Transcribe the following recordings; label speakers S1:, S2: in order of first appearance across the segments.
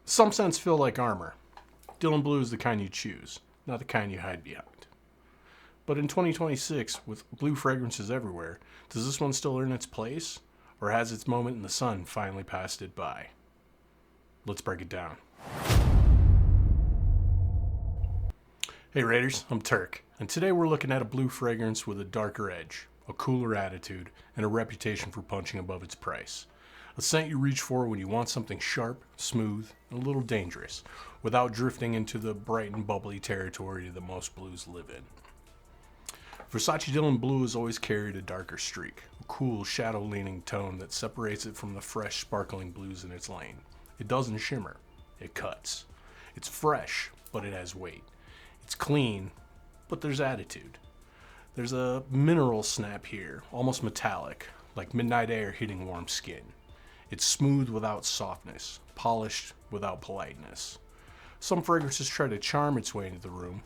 S1: Some scents feel like armor. Dylan Blue is the kind you choose, not the kind you hide behind. But in 2026, with blue fragrances everywhere, does this one still earn its place? Or has its moment in the sun finally passed it by? Let's break it down. Hey Raiders, I'm Turk, and today we're looking at a blue fragrance with a darker edge, a cooler attitude, and a reputation for punching above its price. A scent you reach for when you want something sharp, smooth, and a little dangerous, without drifting into the bright and bubbly territory that most blues live in. Versace Dylan Blue has always carried a darker streak, a cool, shadow-leaning tone that separates it from the fresh, sparkling blues in its lane. It doesn't shimmer, it cuts. It's fresh, but it has weight. It's clean, but there's attitude. There's a mineral snap here, almost metallic, like midnight air hitting warm skin. It's smooth without softness, polished without politeness. Some fragrances try to charm its way into the room.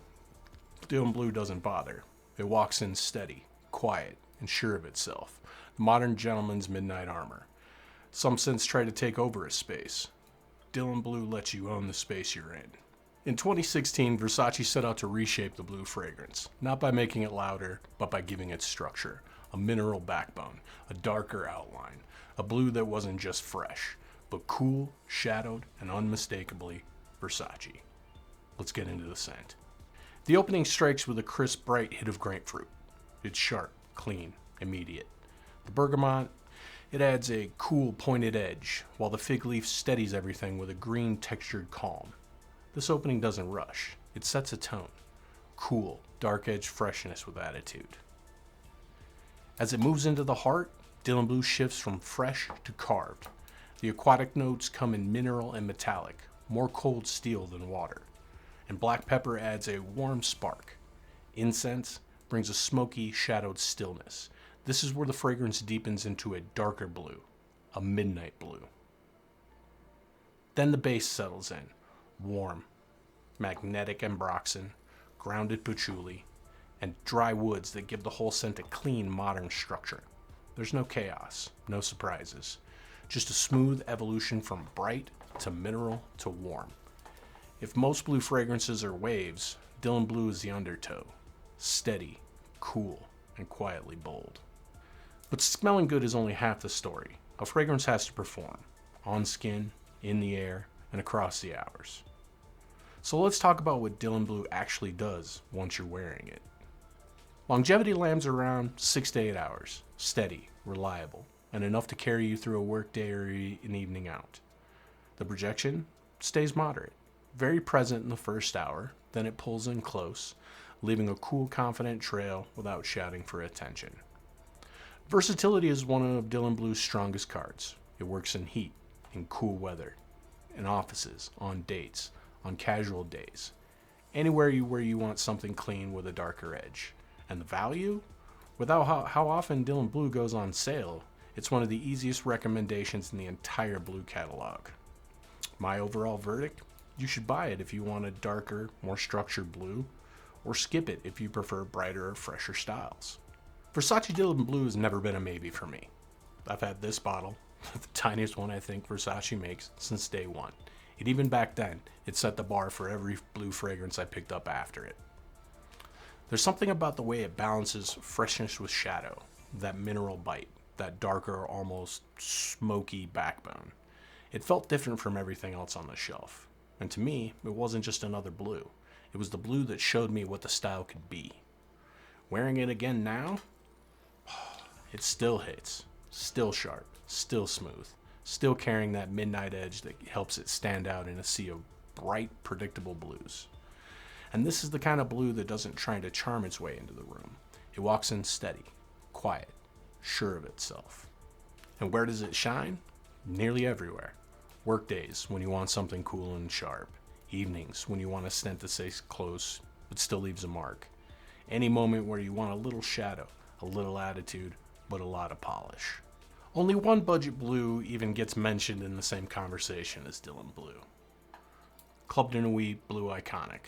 S1: Dylan Blue doesn't bother. It walks in steady, quiet, and sure of itself. The modern gentleman's midnight armor. Some scents try to take over a space. Dylan Blue lets you own the space you're in. In 2016, Versace set out to reshape the blue fragrance, not by making it louder, but by giving it structure, a mineral backbone, a darker outline, a blue that wasn't just fresh, but cool, shadowed, and unmistakably Versace. Let's get into the scent. The opening strikes with a crisp, bright hit of grapefruit. It's sharp, clean, immediate. The bergamot, it adds a cool, pointed edge, while the fig leaf steadies everything with a green, textured calm. This opening doesn't rush. It sets a tone. Cool, dark-edged freshness with attitude. As it moves into the heart, Dylan Blue shifts from fresh to carved. The aquatic notes come in mineral and metallic, more cold steel than water. And black pepper adds a warm spark. Incense brings a smoky, shadowed stillness. This is where the fragrance deepens into a darker blue, a midnight blue. Then the base settles in. Warm, magnetic ambroxan, grounded patchouli, and dry woods that give the whole scent a clean, modern structure. There's no chaos, no surprises, just a smooth evolution from bright to mineral to warm. If most blue fragrances are waves, Dylan Blue is the undertow, steady, cool, and quietly bold. But smelling good is only half the story. A fragrance has to perform, on skin, in the air, and across the hours. So let's talk about what Dylan Blue actually does once you're wearing it. Longevity lands around 6 to 8 hours, steady, reliable, and enough to carry you through a workday or an evening out. The projection stays moderate, very present in the first hour, then it pulls in close, leaving a cool, confident trail without shouting for attention. Versatility is one of Dylan Blue's strongest cards. It works in heat, in cool weather, in offices, on dates, on casual days, anywhere where you want something clean with a darker edge. And the value? Without how often Dylan Blue goes on sale, it's one of the easiest recommendations in the entire Blue catalog. My overall verdict? You should buy it if you want a darker, more structured blue, or skip it if you prefer brighter or fresher styles. Versace Dylan Blue has never been a maybe for me. I've had this bottle, the tiniest one I think Versace makes, since day one. And even back then, it set the bar for every blue fragrance I picked up after it. There's something about the way it balances freshness with shadow, that mineral bite, that darker, almost smoky backbone. It felt different from everything else on the shelf. And to me, it wasn't just another blue. It was the blue that showed me what the style could be. Wearing it again now, it still hits, still sharp, still smooth, still carrying that midnight edge that helps it stand out in a sea of bright, predictable blues. And this is the kind of blue that doesn't try to charm its way into the room. It walks in steady, quiet, sure of itself. And where does it shine? Nearly everywhere. Workdays, when you want something cool and sharp. Evenings, when you want a scent that stays close, but still leaves a mark. Any moment where you want a little shadow, a little attitude, but a lot of polish. Only one budget blue even gets mentioned in the same conversation as Dylan Blue. Club de Nuit Blue Iconic.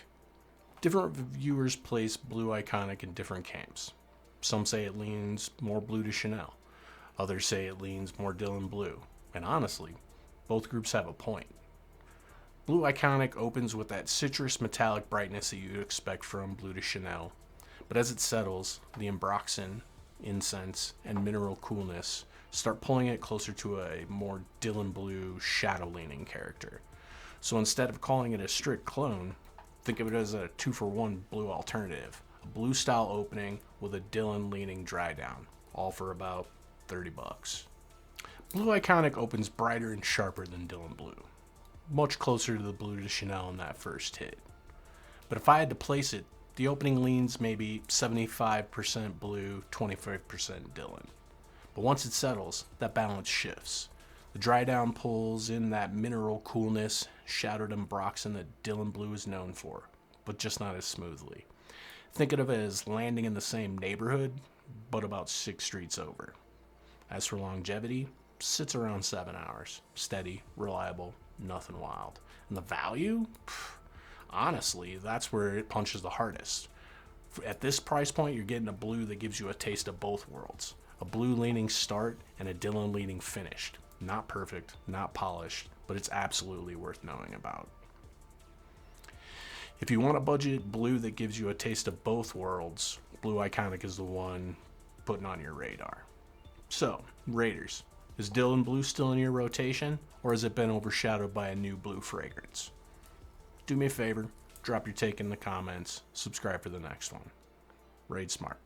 S1: Different reviewers place Blue Iconic in different camps. Some say it leans more blue to Chanel. Others say it leans more Dylan Blue. And honestly, both groups have a point. Blue Iconic opens with that citrus metallic brightness that you'd expect from Blue de Chanel, but as it settles, the ambroxan, incense, and mineral coolness start pulling it closer to a more Dylan Blue shadow-leaning character. So instead of calling it a strict clone, think of it as a 2-for-1 blue alternative. A blue style opening with a Dylan leaning dry down, all for about 30 bucks. Blue Iconic opens brighter and sharper than Dylan Blue, much closer to the Blue de Chanel in that first hit. But if I had to place it, the opening leans maybe 75% Blue, 25% Dylan. But once it settles, that balance shifts. The dry down pulls in that mineral coolness, shadowed ambroxan that Dylan Blue is known for, but just not as smoothly. Think of it as landing in the same neighborhood, but about 6 streets over. As for longevity, sits around 7 hours. Steady, reliable, nothing wild. And the value? Honestly, that's where it punches the hardest. At this price point, you're getting a blue that gives you a taste of both worlds. A blue leaning start and a Dylan leaning finished. Not perfect, not polished, but it's absolutely worth knowing about. If you want a budget blue that gives you a taste of both worlds, Blue Iconic is the one putting on your radar. So, Raiders, is Dylan Blue still in your rotation, or has it been overshadowed by a new blue fragrance? Do me a favor, drop your take in the comments, subscribe for the next one. Raid smart,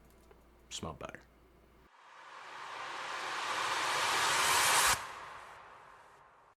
S1: smell better.